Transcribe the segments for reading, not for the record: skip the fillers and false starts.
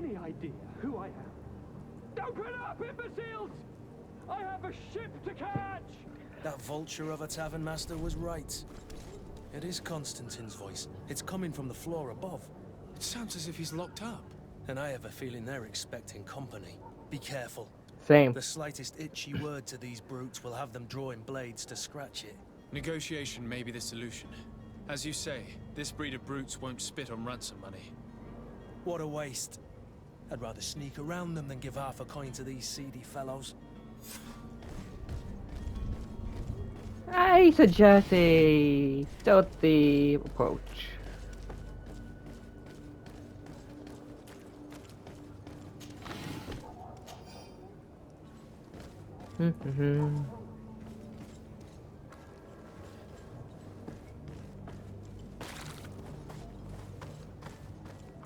any idea who I am? Open up, imbeciles! I have a ship to catch! That vulture of a tavern master was right. It is Constantine's voice. It's coming from the floor above. It sounds as if he's locked up. And I have a feeling they're expecting company. Be careful. Same. The slightest itchy word to these brutes will have them drawing blades to scratch it. Negotiation may be the solution. As you say, this breed of brutes won't spit on ransom money. What a waste. I'd rather sneak around them than give half a coin to these seedy fellows. I suggest a stealthy approach.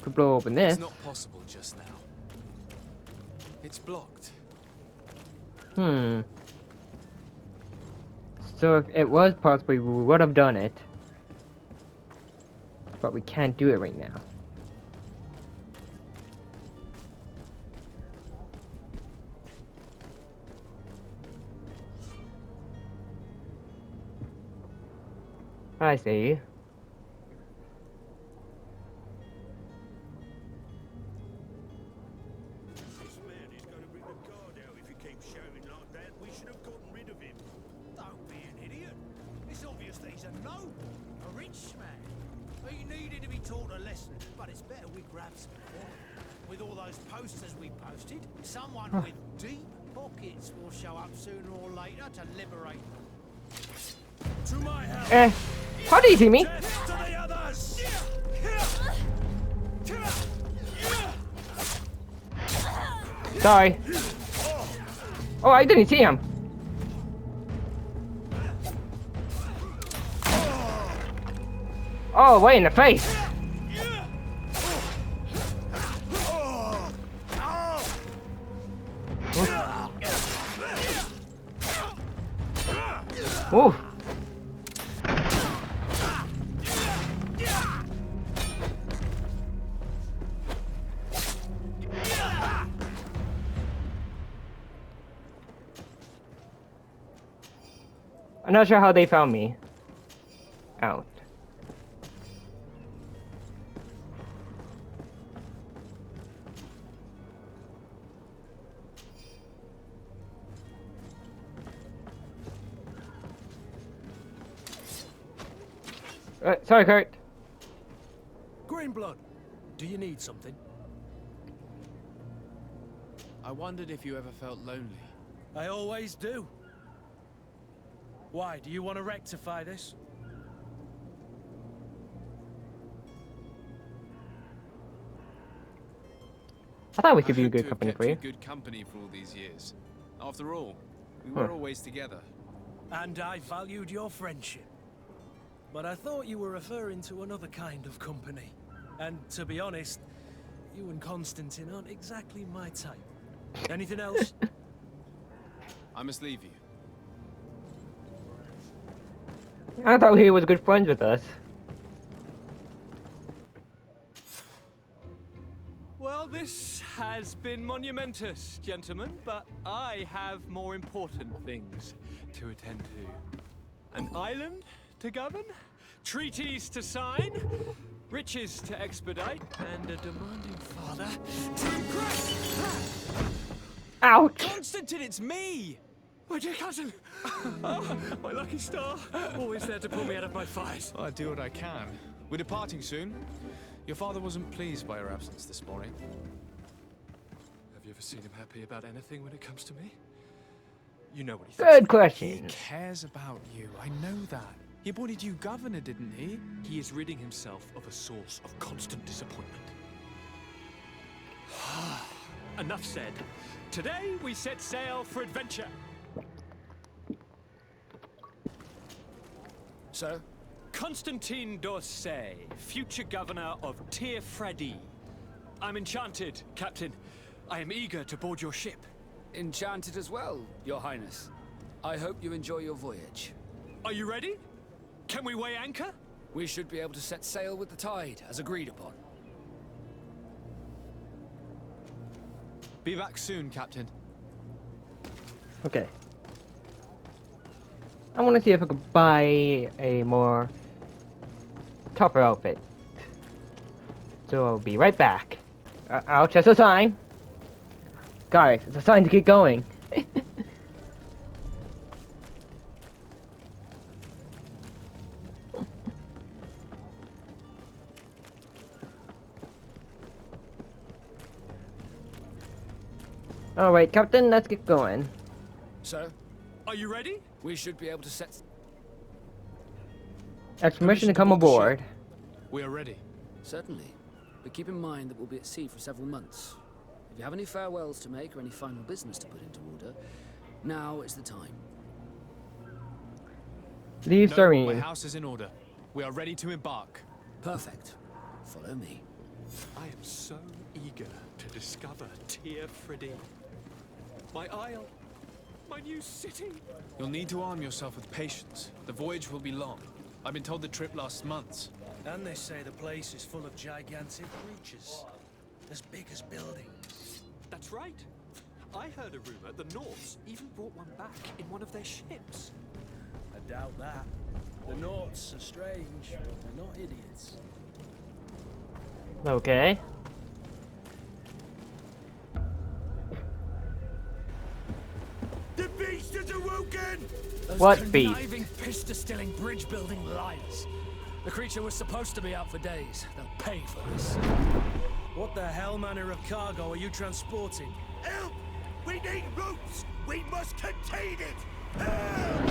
Could blow open this. It's not possible just now. It's blocked. So if it was possible, we would have done it. But we can't do it right now. I see. This man is going to bring the guard out if he keeps shouting like that. We should have gotten rid of him. Don't be an idiot. It's obvious that he's a noble, a rich man. He needed to be taught a lesson, but it's better we grab some for him. With all those posters we posted, someone with deep pockets will show up sooner or later to liberate them. To my house! How do you see me? Death to the others! Sorry. Oh, I didn't see him. Oh, right in the face. Ooh. I'm not sure how they found me out. Sorry, Kurt. Greenblood, do you need something? I wondered if you ever felt lonely. I always do. Why, do you want to rectify this? I thought we could be a I hope good to have company kept for you. Good company for all these years. After all, we were always together. And I valued your friendship. But I thought you were referring to another kind of company. And to be honest, you and Constantine aren't exactly my type. Anything else? I must leave you. I thought he was good friends with us. Well, this has been monumentous, gentlemen, but I have more important things to attend to. An island to govern, treaties to sign, riches to expedite, and a demanding father to impress. Ouch! Constantine, it's me! My dear cousin! Oh, my lucky star. Always there to pull me out of my fight. Well, I do what I can. We're departing soon. Your father wasn't pleased by your absence this morning. Have you ever seen him happy about anything when it comes to me? You know what he thinks. Good He question. cares about you. I know that. He appointed you governor, didn't he? He is ridding himself of a source of constant disappointment. Enough said. Today we set sail for adventure. Sir? Constantine d'Orsay, future governor of Tir-Fredi. I'm enchanted, Captain. I am eager to board your ship. Enchanted as well, Your Highness. I hope you enjoy your voyage. Are you ready? Can we weigh anchor? We should be able to set sail with the tide, as agreed upon. Be back soon, Captain. Okay. I want to see if I could buy a more tougher outfit. So I'll be right back. Ouch, that's a sign. Guys, it's a sign to keep going. Alright, Captain, let's get going. So, Are you ready? we should be able to set... Permission to come aboard. We are ready. Certainly. But keep in mind that we'll be at sea for several months. If you have any farewells to make or any final business to put into order, now is the time. Leave No, Serene. my house is in order. We are ready to embark. Perfect. Follow me. I am so eager to discover Tear Freddy. My isle. My new city. You'll need to arm yourself with patience. The voyage will be long. I've been told the trip lasts months. And they say the place is full of gigantic creatures. As big as buildings. That's right. I heard a rumor the Norse even brought one back in one of their ships. I doubt that. The Norts are strange, but they're not idiots. Okay. The beast has awoken! Those What beast? conniving, piss-distilling, bridge-building liars. The creature was supposed to be out for days. They'll pay for this. What the hell manner of cargo are you transporting? Help! We need roots! We must contain it! Help!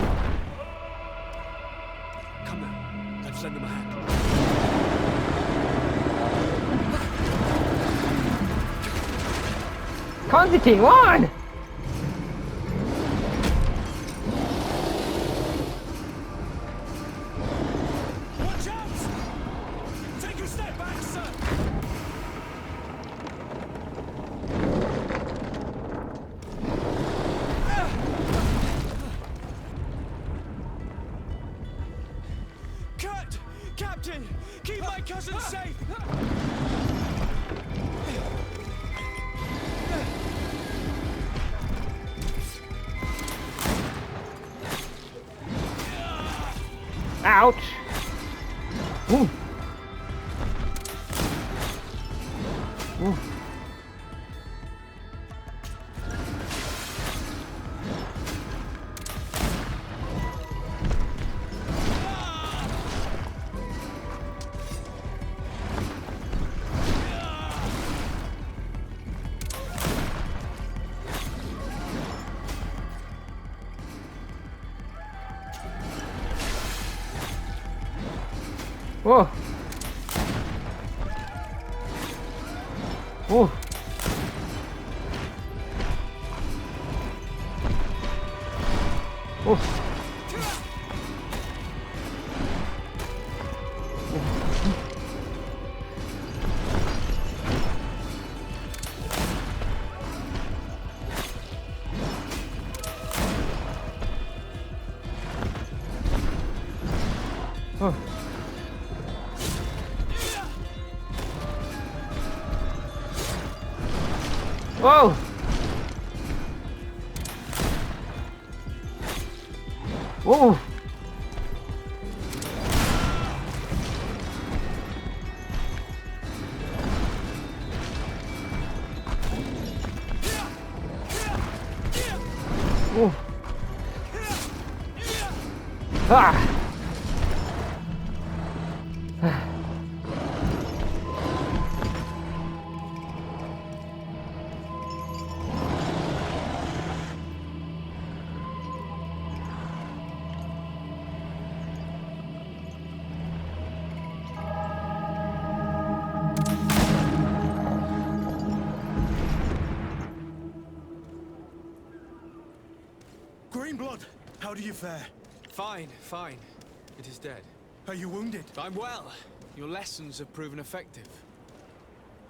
Come now, let's lend them a hand. Constantine, one! Watch out! Take a step back, sir! Cut! Captain! Keep my cousin safe! Ouch! Ooh. Ooh. Whoa! Whoa! Whoa! Oh. Whoa! Whoa! Whoa! Ah! Greenblood, how do you fare? Fine, fine. It is dead. Are you wounded? I'm well. Your lessons have proven effective.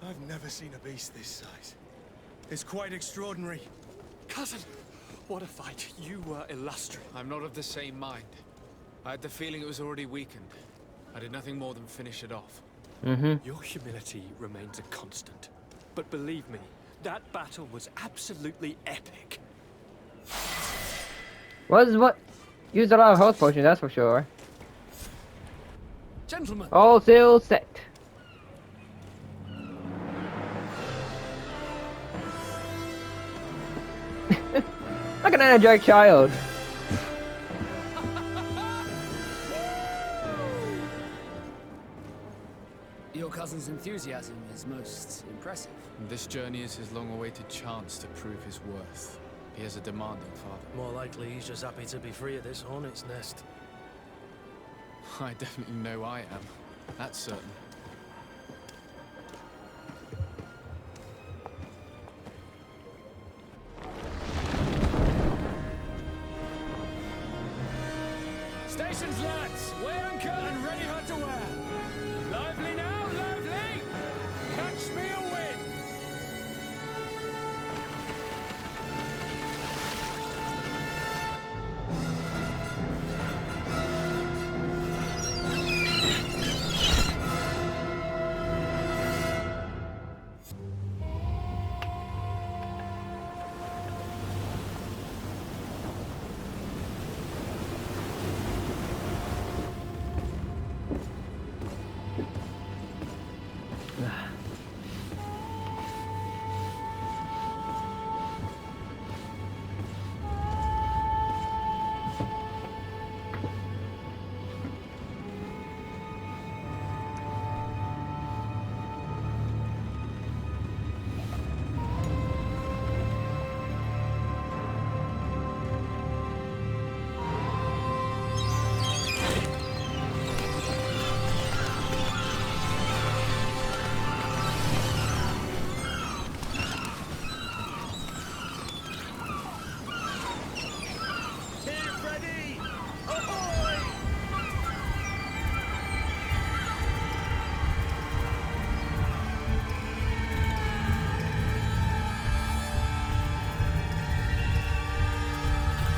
I've never seen a beast this size. It's quite extraordinary. Cousin, what a fight. You were illustrious. I'm not of the same mind. I had the feeling it was already weakened. I did nothing more than finish it off. Your humility remains a constant. But believe me, That battle was absolutely epic. What? Used a lot of health potions, that's for sure. Gentlemen, All sails set. Like an energetic child. your cousin's enthusiasm is most impressive. This journey is his long-awaited chance to prove his worth. He has a demanding father. More likely he's just happy to be free of this hornet's nest. I definitely know I am. That's certain. Stations, lads! Weigh anchor and ready her to wear. Lively now, lively! Catch me a wind!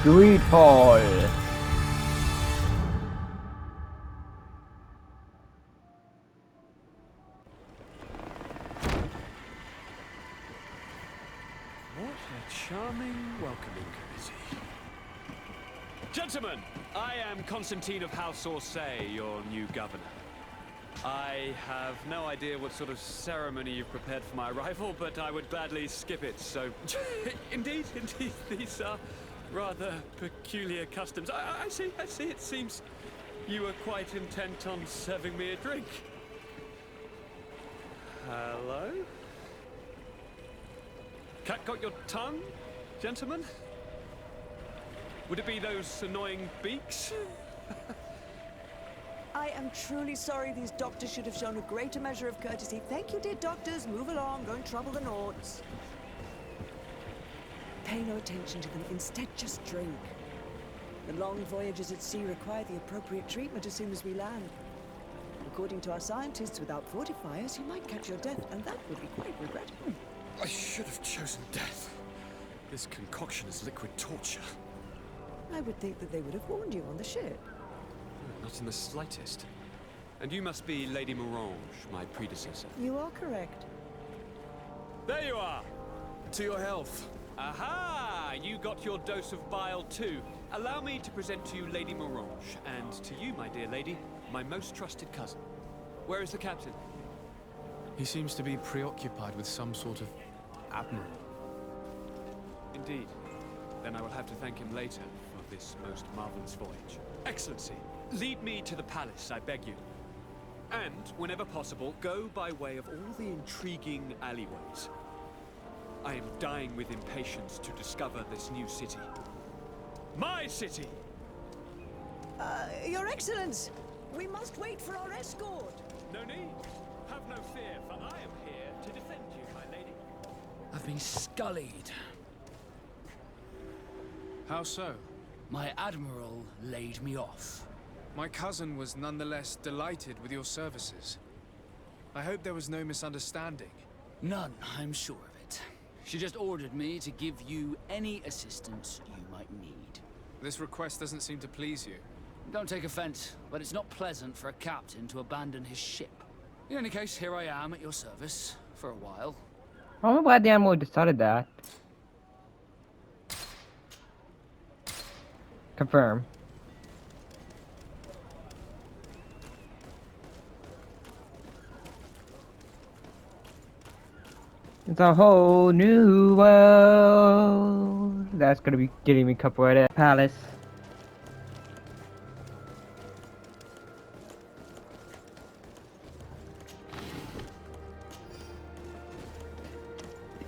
Greedfall. What a charming welcoming committee. Gentlemen, I am Constantine of House Orsay, your new governor. I have no idea what sort of ceremony you've prepared for my arrival, but I would gladly skip it, so... indeed, these are rather peculiar customs. I see, it seems you were quite intent on serving me a drink. Hello? Cat got your tongue, gentlemen? Would it be those annoying beaks? I am truly sorry. These doctors should have shown a greater measure of courtesy. Thank you, dear doctors. Move along. Don't trouble the Nords. Pay no attention to them. Instead, just drink. The long voyages at sea require the appropriate treatment as soon as we land. According to our scientists, without fortifiers, you might catch your death, and that would be quite regrettable. I should have chosen death. This concoction is liquid torture. I would think that they would have warned you on the ship. Not in the slightest. And you must be Lady Morange, my predecessor. You are correct. There you are! To your health. Aha! You got your dose of bile too. Allow me to present to you Lady Morange, and to you, my dear lady, my most trusted cousin. Where is the captain? He seems to be preoccupied with some sort of admiral. Indeed. Then I will have to thank him later for this most marvelous voyage. Excellency, lead me to the palace, I beg you. And, whenever possible, go by way of all the intriguing alleyways. I am dying with impatience to discover this new city. My city! Your Excellence! We must wait for our escort! No need. Have no fear, for I am here to defend you, my lady. I've been scullied. How so? My admiral laid me off. My cousin was nonetheless delighted with your services. I hope there was no misunderstanding. None, I'm sure of it. She just ordered me to give you any assistance you might need. This request doesn't seem to please you. Don't take offense, but it's not pleasant for a captain to abandon his ship. In any case, here I am at your service, for a while. I don't know why the animal decided that. Confirm. It's a whole new world. That's gonna be getting me couple right at palace.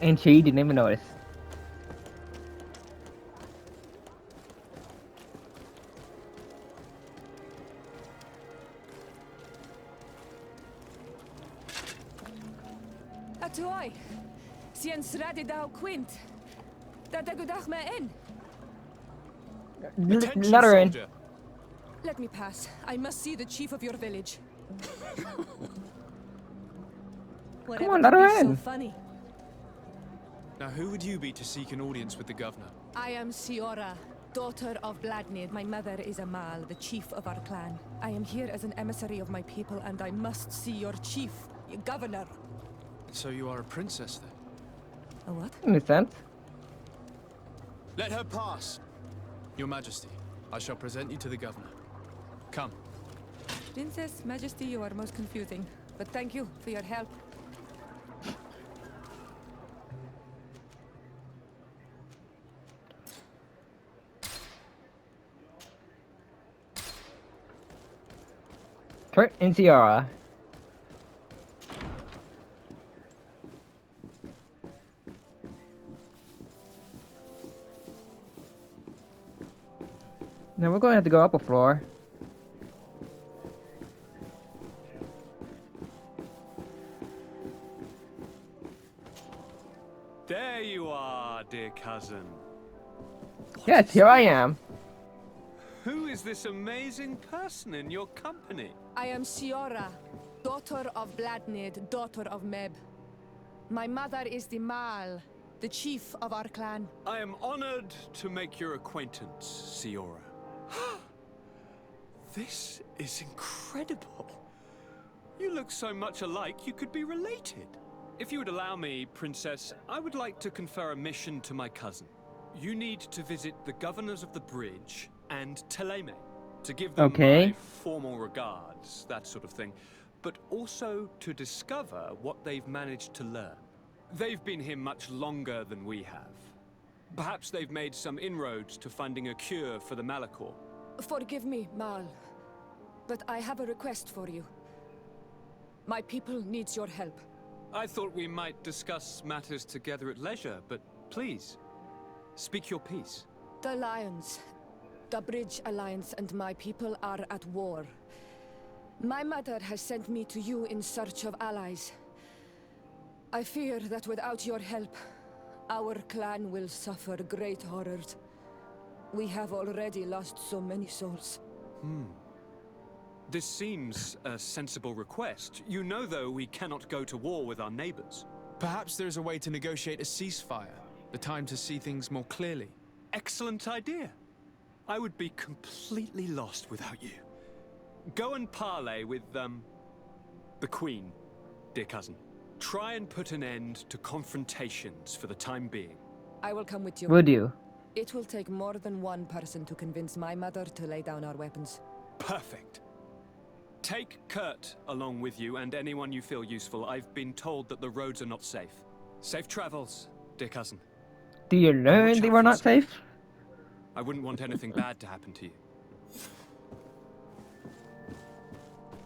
And she didn't even notice. Atoy, sien sradi dau quint. Dadagudach me in. Attention, Let her in. soldier. Let me pass. I must see the chief of your village. Come on, let her So in. funny. Now, who would you be to seek an audience with the governor? I am Siora, daughter of Bladnid. My mother is Amal, the chief of our clan. I am here as an emissary of my people, and I must see your chief, your governor. So you are a princess, then? A what? In a sense. Let her pass! Your Majesty, I shall present you to the governor. Come. Princess, Majesty, you are most confusing. But thank you for your help. Kurt and Ciara. Now we're going to have to go up a floor. There you are, dear cousin. Yes, here I am. Who is this amazing person in your company? I am Siora, daughter of Bladnid, daughter of Meb. My mother is the Mal, the chief of our clan. I am honored to make your acquaintance, Siora. This is incredible. You look so much alike you could be related. If you would allow me, Princess, I would like to confer a mission to my cousin. You need to visit the governors of the bridge and Teleme to give them my formal regards, that sort of thing, but also to discover what they've managed to learn. They've been here much longer than we have. Perhaps they've made some inroads to finding a cure for the Malachor. Forgive me, Mal, but I have a request for you. My people needs your help. I thought we might discuss matters together at leisure, but please, speak your piece. The Lions, the Bridge Alliance and my people are at war. My mother has sent me to you in search of allies. I fear that without your help, our clan will suffer great horrors. We have already lost so many souls. This seems a sensible request. You know, though, we cannot go to war with our neighbors. Perhaps there is a way to negotiate a ceasefire. The time to see things more clearly. Excellent idea. I would be completely lost without you. Go and parley with, the Queen, dear cousin. Try and put an end to confrontations for the time being. I will come with you. Would you? It will take more than one person to convince my mother to lay down our weapons. Perfect. Take Kurt along with you and anyone you feel useful. I've been told that the roads are not safe. Safe travels, dear cousin. Do you learn they were not safe? I wouldn't want anything bad to happen to you.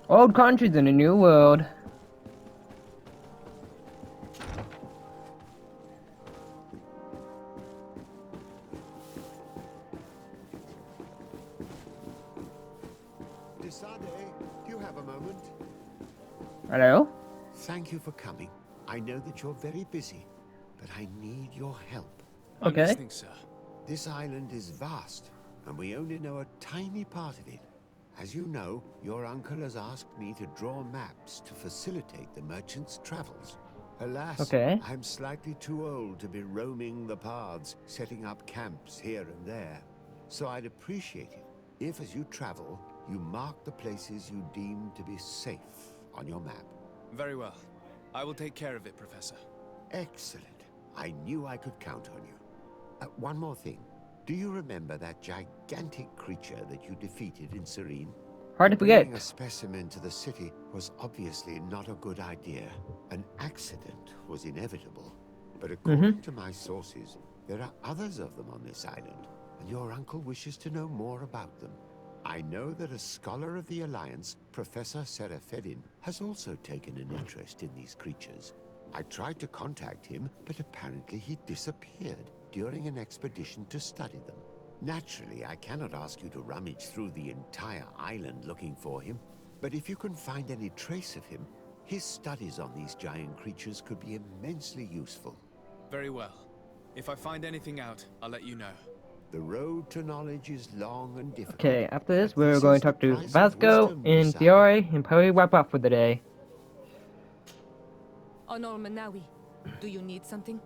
Old countries in a new world. Desade, do you have a moment? Hello? Thank you for coming. I know that you're very busy, but I need your help. I'm Okay. listening, sir. This island is vast, and we only know a tiny part of it. As you know, your uncle has asked me to draw maps to facilitate the merchants' travels. Alas, Okay. I'm slightly too old to be roaming the paths, setting up camps here and there. So I'd appreciate it if, as you travel, you mark the places you deem to be safe on your map. Very well. I will take care of it, Professor. Excellent. I knew I could count on you. One more thing. Do you remember that gigantic creature that you defeated in Serene? Hard to forget. Bringing a specimen to the city was obviously not a good idea. An accident was inevitable. But according to my sources, there are others of them on this island, and your uncle wishes to know more about them. I know that a scholar of the Alliance, Professor Serafedin, has also taken an interest in these creatures. I tried to contact him, but apparently he disappeared during an expedition to study them. Naturally, I cannot ask you to rummage through the entire island looking for him, but if you can find any trace of him, his studies on these giant creatures could be immensely useful. Very well. If I find anything out, I'll let you know. The road to knowledge is long and difficult. Okay, after this, but we're this going is to talk the to price of Vasco wisdom, and Miss Fiore and probably wrap up for the day. Honor Manawi, do you need something?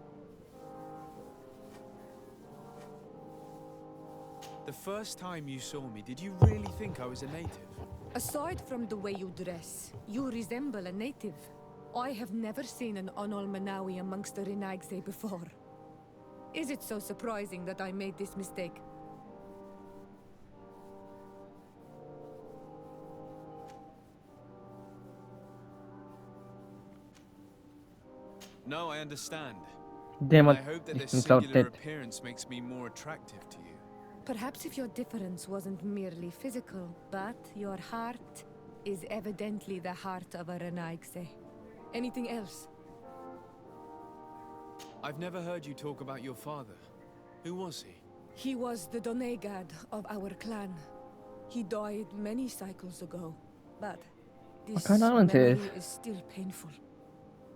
The first time you saw me, did you really think I was a native? Aside from the way you dress, you resemble a native. I have never seen an Onol Manawi amongst the Renaigse before. Is it so surprising that I made this mistake? No, I understand. Damn, And I hope that this singular appearance makes me more attractive to you. Perhaps if your difference wasn't merely physical, but your heart is evidently the heart of a Renaigse. Anything else? I've never heard you talk about your father. Who was he? He was the Donegad of our clan. He died many cycles ago, but this kind of island is memory is still painful.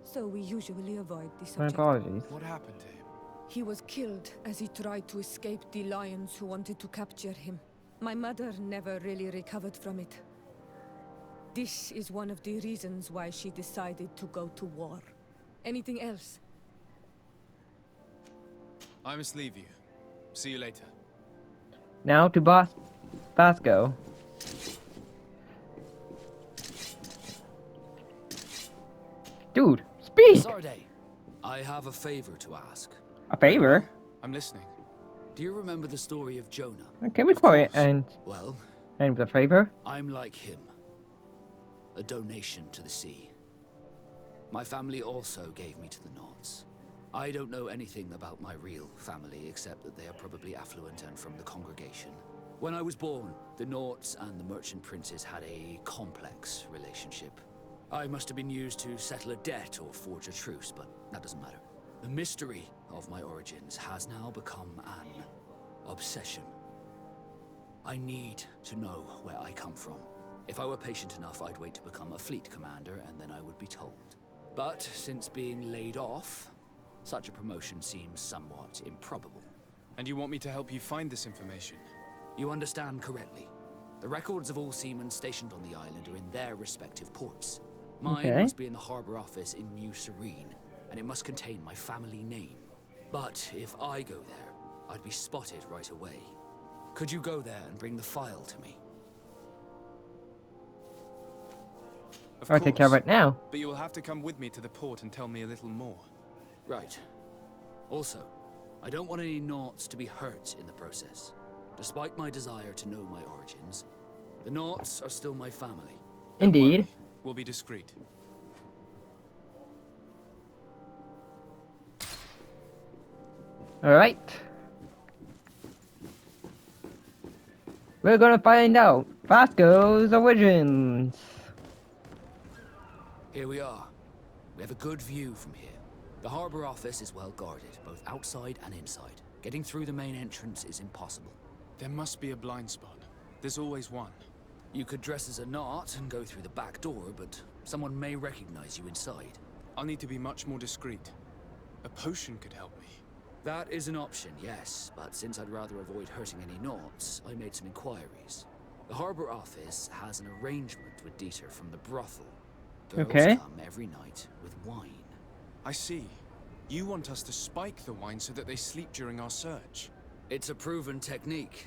So we usually avoid the My subject. apologies. What happened to him? He was killed as he tried to escape the lions who wanted to capture him. My mother never really recovered from it. This is one of the reasons why she decided to go to war. Anything else? I must leave you. See you later. Now to Boss Vasco. Dude, speak! Sarday, I have a favor to ask. A favor? I'm listening. Do you remember the story of Jonah? Okay, be quiet and Well, with a favor. I'm like him. A donation to the sea. My family also gave me to the Nords. I don't know anything about my real family, except that they are probably affluent and from the congregation. When I was born, the Nords and the merchant princes had a complex relationship. I must have been used to settle a debt or forge a truce, but that doesn't matter. The mystery of my origins has now become an obsession. I need to know where I come from. If I were patient enough, I'd wait to become a fleet commander, and then I would be told. But since being laid off, such a promotion seems somewhat improbable. And you want me to help you find this information? You understand correctly. The records of all seamen stationed on the island are in their respective ports. Mine must be in the harbor office in New Serene, and it must contain my family name. But if I go there, I'd be spotted right away. Could you go there and bring the file to me? I'll take care of it now. But you will have to come with me to the port and tell me a little more. Right. Also, I don't want any Naughts to be hurt in the process. Despite my desire to know my origins, the Naughts are still my family. Indeed. We'll be discreet. Alright. We're gonna find out Vasco's origins. Here we are. We have a good view from here. The harbor office is well guarded, both outside and inside. Getting through the main entrance is impossible. There must be a blind spot. There's always one. You could dress as a Naut and go through the back door, but someone may recognize you inside. I'll need to be much more discreet. A potion could help me. That is an option, yes, but since I'd rather avoid hurting any Nauts, I made some inquiries. The harbor office has an arrangement with Dieter from the brothel. Girls come every night with wine. I see. You want us to spike the wine so that they sleep during our search. It's a proven technique,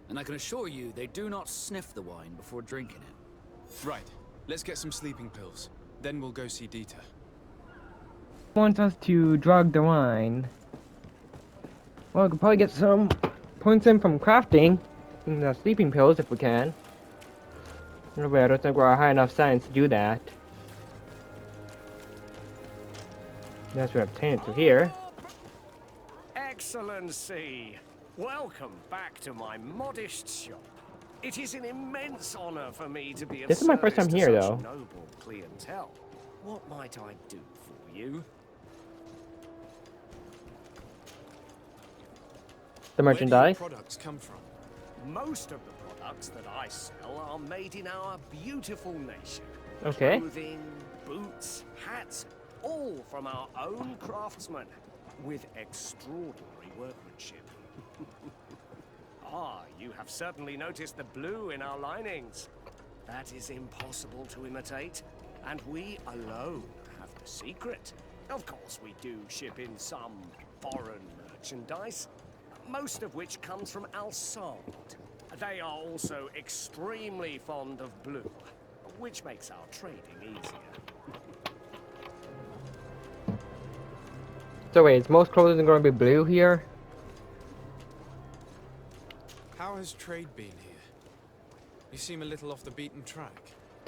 and I can assure you they do not sniff the wine before drinking it. Right. Let's get some sleeping pills. Then we'll go see Dieter. wants us to drug the wine. Well, we could probably get some points in from crafting the sleeping pills if we can. I don't think we're high enough science to do that. Unless we obtain it through here. Excellency, welcome back to my modest shop. It is an immense honor for me to be of This is my first time service to here, such though. noble clientele. What might I do for you? The Where do your merchandise. products come from? Most of the products that I sell are made in our beautiful nation. Okay. Clothing, boots, hats, all from our own craftsmen, with extraordinary workmanship. Ah, you have certainly noticed the blue in our linings. That is impossible to imitate, and we alone have the secret. Of course, we do ship in some foreign merchandise, most of which comes from Alsand. They are also extremely fond of blue, which makes our trading easier. So wait, is most clothing going to be blue here? How has trade been here? You seem a little off the beaten track.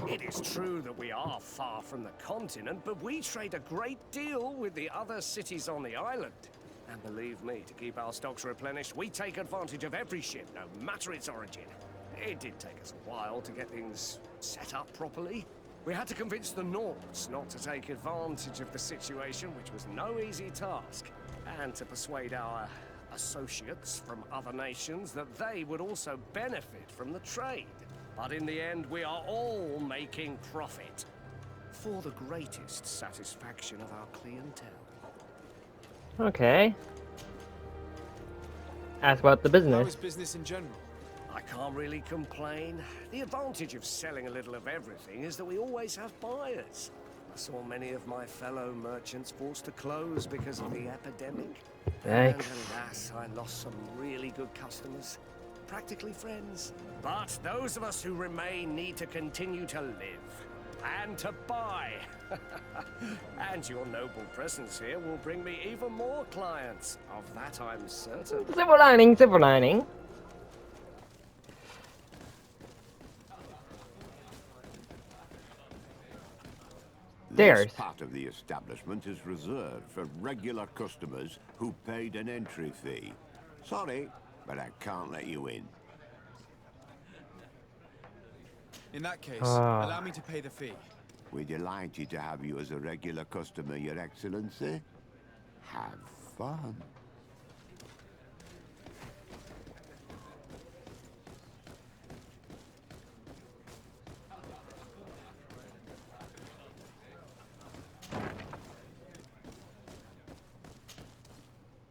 It is true that we are far from the continent, but we trade a great deal with the other cities on the island. And believe me, to keep our stocks replenished, we take advantage of every ship, no matter its origin. It did take us a while to get things set up properly. We had to convince the Nords not to take advantage of the situation, which was no easy task, and to persuade our associates from other nations that they would also benefit from the trade. But in the end, we are all making profit, for the greatest satisfaction of our clientele. Okay. Ask about the How business. is business in general? I can't really complain. The advantage of selling a little of everything is that we always have buyers. I saw many of my fellow merchants forced to close because of the epidemic. And Yikes. alas, I lost some really good customers. Practically friends. But those of us who remain need to continue to live. And to buy. And your noble presence here will bring me even more clients. Of that I'm certain. Silver lining, silver lining. There's. This part of the establishment is reserved for regular customers who paid an entry fee. Sorry, but I can't let you in. In that case, Ah. allow me to pay the fee. We're delighted to have you as a regular customer, Your Excellency. Have fun.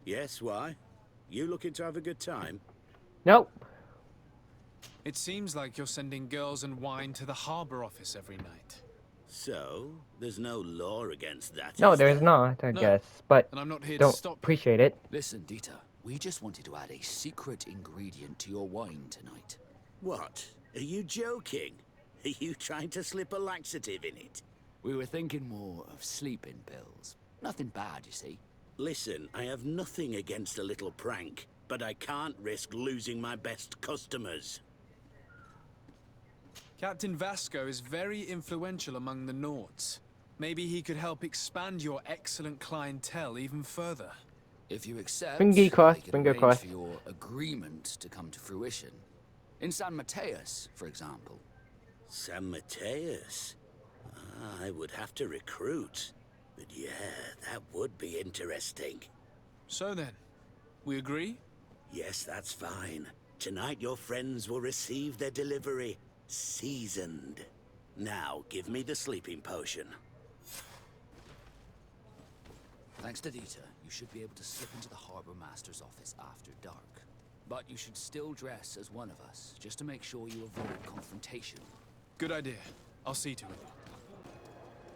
Yes, why? You looking to have a good time? Nope. It seems like you're sending girls and wine to the harbor office every night. So, there's no law against that, No, is there's there? not, I No. guess. But And I'm not here to don't stop you. appreciate it. Listen, Dieter, we just wanted to add a secret ingredient to your wine tonight. What? Are you joking? Are you trying to slip a laxative in it? We were thinking more of sleeping pills. Nothing bad, you see. Listen, I have nothing against a little prank, but I can't risk losing my best customers. Captain Vasco is very influential among the Nords. Maybe he could help expand your excellent clientele even further. If you accept, Finger crossed, we can finger arrange crossed. for your agreement to come to fruition. In San Mateus, for example. San Mateus? I would have to recruit. But yeah, that would be interesting. So then, we agree? Yes, that's fine. Tonight your friends will receive their delivery. Seasoned. Now, give me the sleeping potion. Thanks to Dieter, you should be able to slip into the Harbor Master's office after dark. But you should still dress as one of us, just to make sure you avoid confrontation. Good idea. I'll see to it.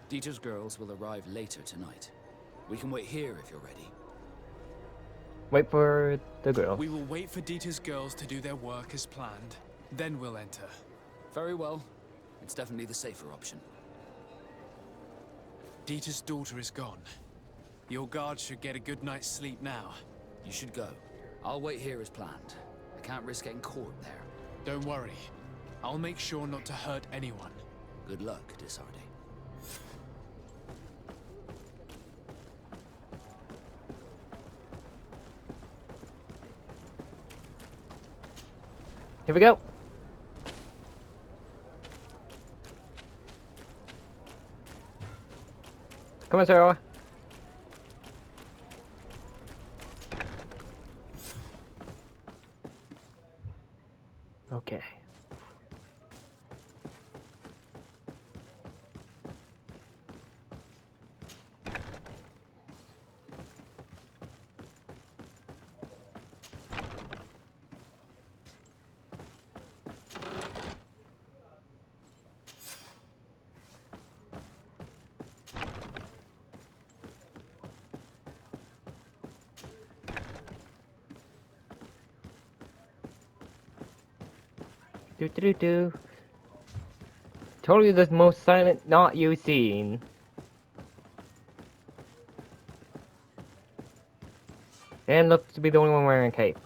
Dieter's girls will arrive later tonight. We can wait here if you're ready. Wait for the girl. We will wait for Dieter's girls to do their work as planned. Then we'll enter. Very well. It's definitely the safer option. Dieter's daughter is gone. Your guards should get a good night's sleep now. You should go. I'll wait here as planned. I can't risk getting caught there. Don't worry. I'll make sure not to hurt anyone. Good luck, Desarde. Here we go. Come on, Sarah. Okay. Do. Totally the most silent knot you've seen. And looks to be the only one wearing a cape.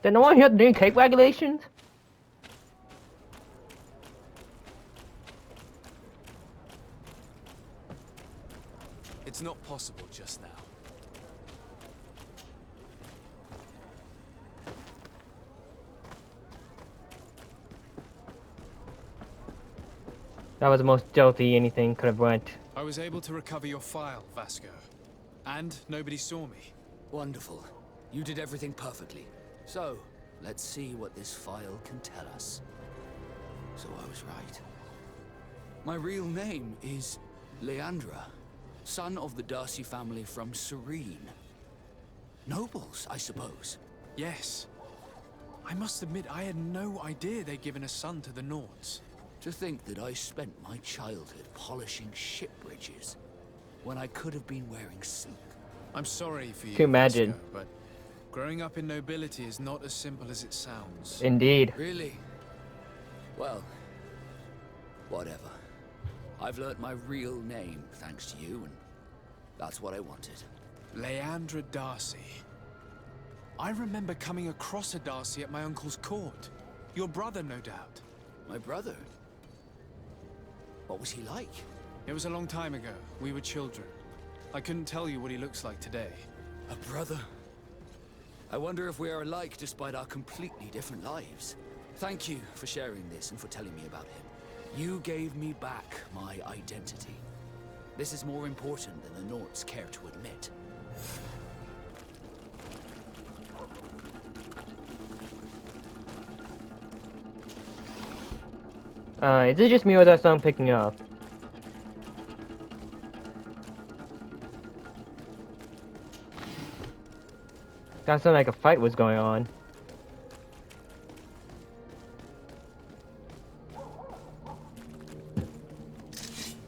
Did no one hear the new cape regulations? It's not possible just now. That was the most stealthy anything could have went. I was able to recover your file, Vasco. And nobody saw me. Wonderful. You did everything perfectly. So, let's see what this file can tell us. So I was right. My real name is Leandra, son of the Darcy family from Serene. Nobles, I suppose. Yes. I must admit, I had no idea they'd given a son to the Nords. To think that I spent my childhood polishing ship bridges when I could have been wearing silk. I'm sorry for you, Can you imagine? Vasco, but growing up in nobility is not as simple as it sounds. Indeed. Really? Well, whatever. I've learnt my real name thanks to you, and that's what I wanted. Leandra Darcy. I remember coming across a Darcy at my uncle's court. Your brother, no doubt. My brother? What was he like? It was a long time ago. We were children. I couldn't tell you what he looks like today. A brother? I wonder if we are alike despite our completely different lives. Thank you for sharing this and for telling me about him. You gave me back my identity. This is more important than the Nords care to admit. Is it just me or is that sound picking up? That sounded like a fight was going on.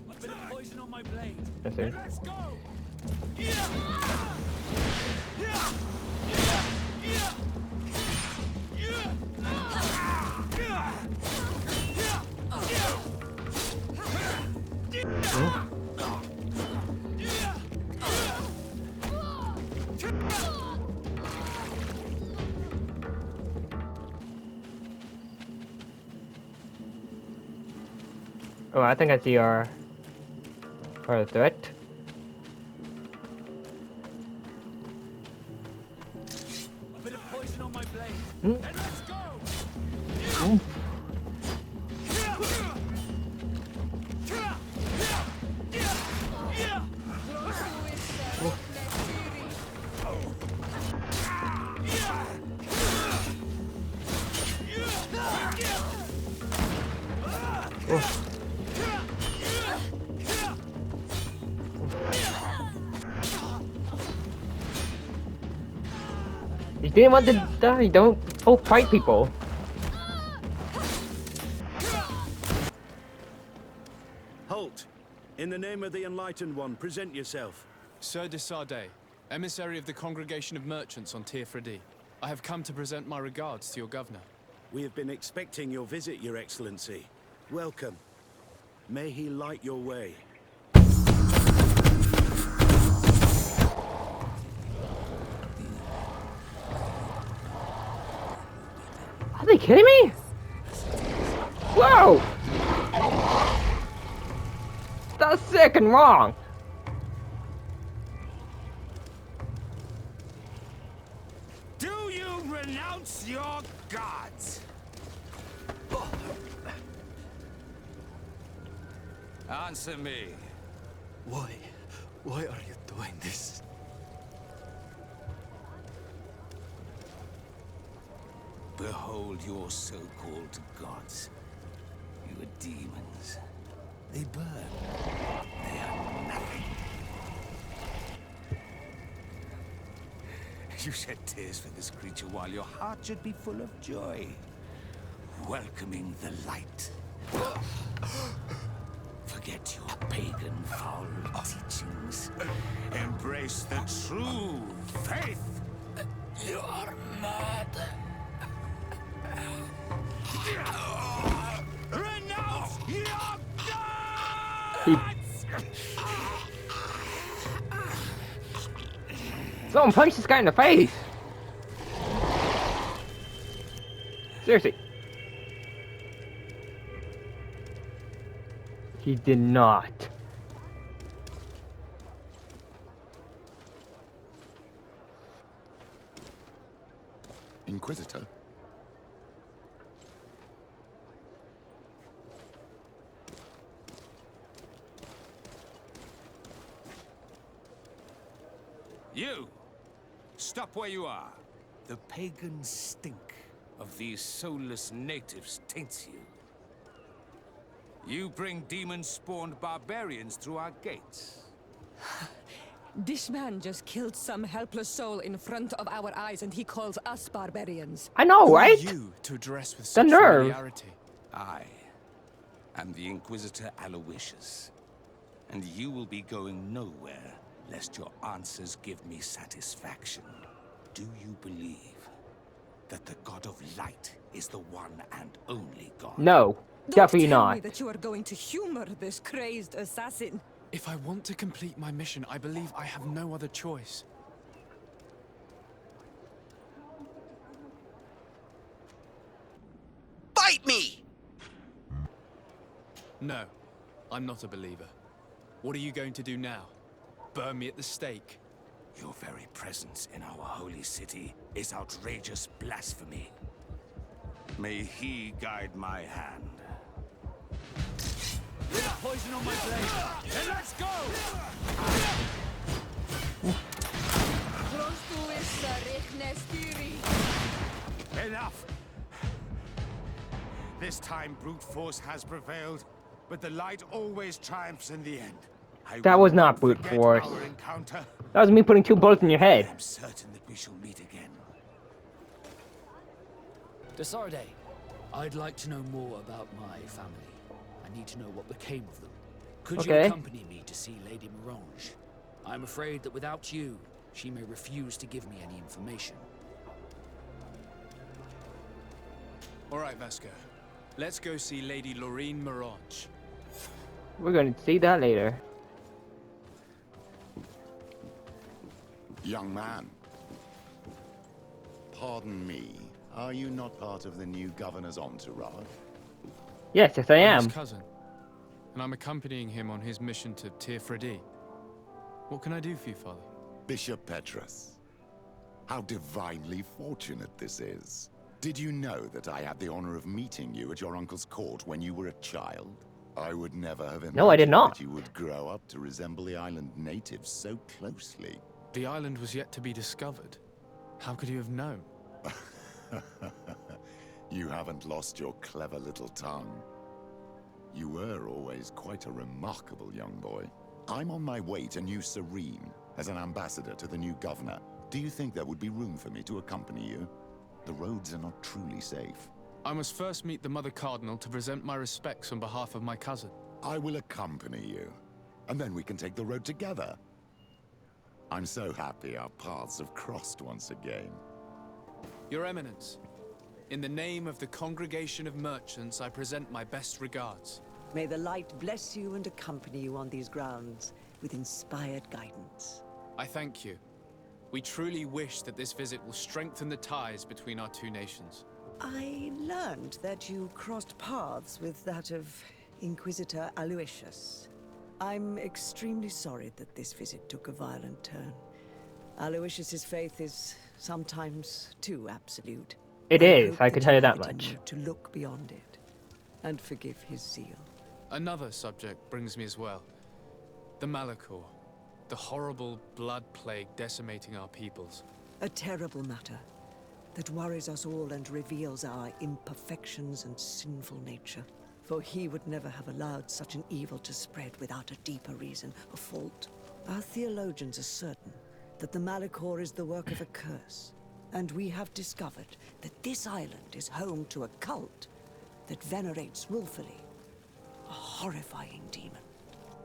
A bit of poison on my blade. Yes, sir. Let's go! Oh, I think I see our threat. A bit of poison on my blade. Hmm? And let's go! You didn't want to die. Don't fight people. Halt! In the name of the Enlightened One, present yourself. Sir Desarde, emissary of the Congregation of Merchants on Tier-Fredy. I have come to present my regards to your governor. We have been expecting your visit, Your Excellency. Welcome. May he light your way. Are they kidding me? Whoa! That's sick and wrong. Do you renounce your gods? Answer me. Why? Why are you doing this? Behold your so-called gods. You are demons. They burn. They are nothing. You shed tears for this creature while your heart should be full of joy. Welcoming the light. Forget your pagan foul teachings. Embrace the true faith. You are mad. Renounce your gods! Someone punch this guy in the face! Seriously. He did not. Inquisitor? You! Stop where you are. The pagan stink of these soulless natives taints you. You bring demon-spawned barbarians through our gates. This man just killed some helpless soul in front of our eyes, and he calls us barbarians. I know, right? Who are you to address with The such nerve. familiarity? I am the Inquisitor Aloysius, and you will be going nowhere lest your answers give me satisfaction. Do you believe that the God of Light is the one and only God? No, definitely Don't tell not. me that you are going to humor this crazed assassin. If I want to complete my mission, I believe I have no other choice. Fight me! No, I'm not a believer. What are you going to do now? Burn me at the stake? Your very presence in our holy city is outrageous blasphemy. May he guide my hand. Poison on my blade. Then let's go! Enough! This time brute force has prevailed, but the light always triumphs in the end. That was not brute forget force. our encounter. That was me putting 2 bullets in your head. I'm certain that we shall meet again. Desarde, I'd like to know more about my family. I need to know what became of them. Could you Okay. accompany me to see Lady Morange? I'm afraid that without you, she may refuse to give me any information. All right, Vasco. Let's go see Lady Lorraine Morange. We're gonna see that later. Young man, pardon me, are you not part of the new governor's entourage? Yes, yes I I'm am. his cousin, and I'm accompanying him on his mission to Tirfredi. What can I do for you, Father? Bishop Petrus, how divinely fortunate this is. Did you know that I had the honor of meeting you at your uncle's court when you were a child? I would never have imagined No, I did not. that you would grow up to resemble the island natives so closely. The island was yet to be discovered. How could you have known? You haven't lost your clever little tongue. You were always quite a remarkable young boy. I'm on my way to New Serene as an ambassador to the new governor. Do you think there would be room for me to accompany you? The roads are not truly safe. I must first meet the Mother Cardinal to present my respects on behalf of my cousin. I will accompany you, and then we can take the road together. I'm so happy our paths have crossed once again. Your Eminence, in the name of the Congregation of Merchants, I present my best regards. May the light bless you and accompany you on these grounds with inspired guidance. I thank you. We truly wish that this visit will strengthen the ties between our two nations. I learned that you crossed paths with that of Inquisitor Aloysius. I'm extremely sorry that this visit took a violent turn. Aloysius's faith is sometimes too absolute. It is, hope I can that tell you have that it in much. you to look beyond it and forgive his zeal. Another subject brings me as well. The Malachor. The horrible blood plague decimating our peoples. A terrible matter that worries us all and reveals our imperfections and sinful nature. For he would never have allowed such an evil to spread without a deeper reason, a fault. Our theologians are certain that the Malachor is the work of a curse, and we have discovered that this island is home to a cult that venerates willfully a horrifying demon.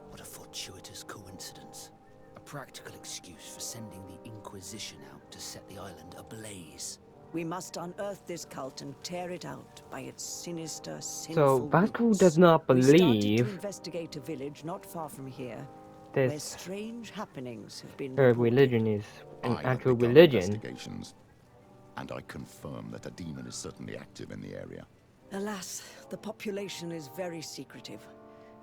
What a fortuitous coincidence. A practical excuse for sending the Inquisition out to set the island ablaze. We must unearth this cult and tear it out by its sinister, So sinful Vasco roots. does not We started to believe investigate a village not far from here, where this strange happenings have been her reported. religion is an I have actual begun religion. investigations, and I confirm that a demon is certainly active in the area. Alas, the population is very secretive,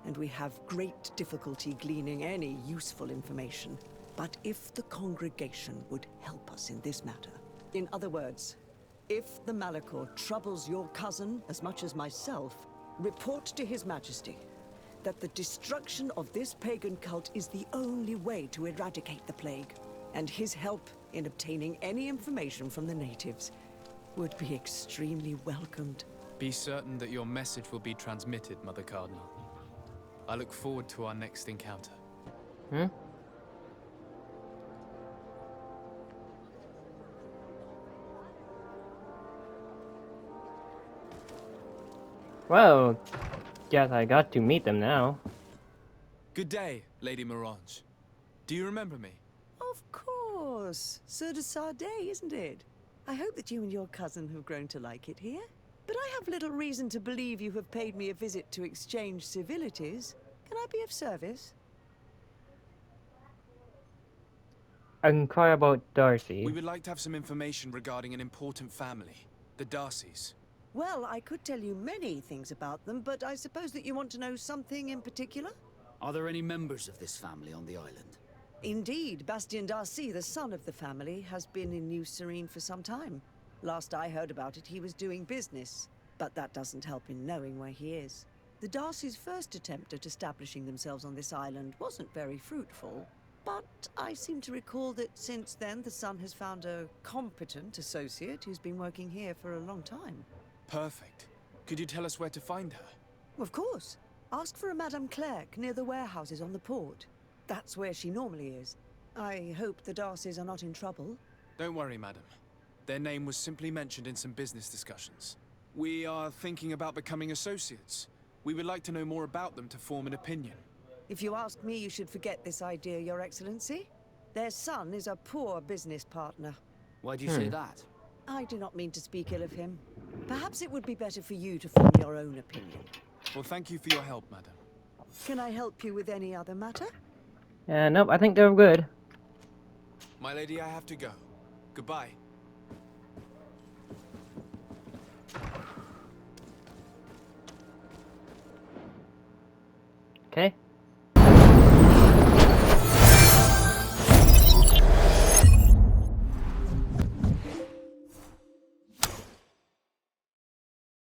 and we have great difficulty gleaning any useful information. But if the congregation would help us in this matter, in other words, if the Malachor troubles your cousin as much as myself, report to His Majesty that the destruction of this pagan cult is the only way to eradicate the plague, and his help in obtaining any information from the natives would be extremely welcomed. Be certain that your message will be transmitted, Mother Cardinal. I look forward to our next encounter. Hmm? Well, guess I got to meet them now. Good day, Lady Morange. Do you remember me? Of course. Sir de Sardet, isn't it? I hope that you and your cousin have grown to like it here. But I have little reason to believe you have paid me a visit to exchange civilities. Can I be of service? Inquire about Darcy. We would like to have some information regarding an important family, the Darcys. Well, I could tell you many things about them, but I suppose that you want to know something in particular? Are there any members of this family on the island? Indeed, Bastien Darcy, the son of the family, has been in New Serene for some time. Last I heard about it, he was doing business, but that doesn't help in knowing where he is. The Darcys' first attempt at establishing themselves on this island wasn't very fruitful, but I seem to recall that since then the son has found a competent associate who's been working here for a long time. Perfect. Could you tell us where to find her? Of course. Ask for a Madame Clerc near the warehouses on the port. That's where she normally is. I hope the Darcys are not in trouble. Don't worry, madam. Their name was simply mentioned in some business discussions. We are thinking about becoming associates. We would like to know more about them to form an opinion. If you ask me, you should forget this idea, Your Excellency. Their son is a poor business partner. Why do you say that? I do not mean to speak ill of him. Perhaps it would be better for you to form your own opinion. Well, thank you for your help, madam. Can I help you with any other matter? Nope, I think they're good. My lady, I have to go. Goodbye. Okay.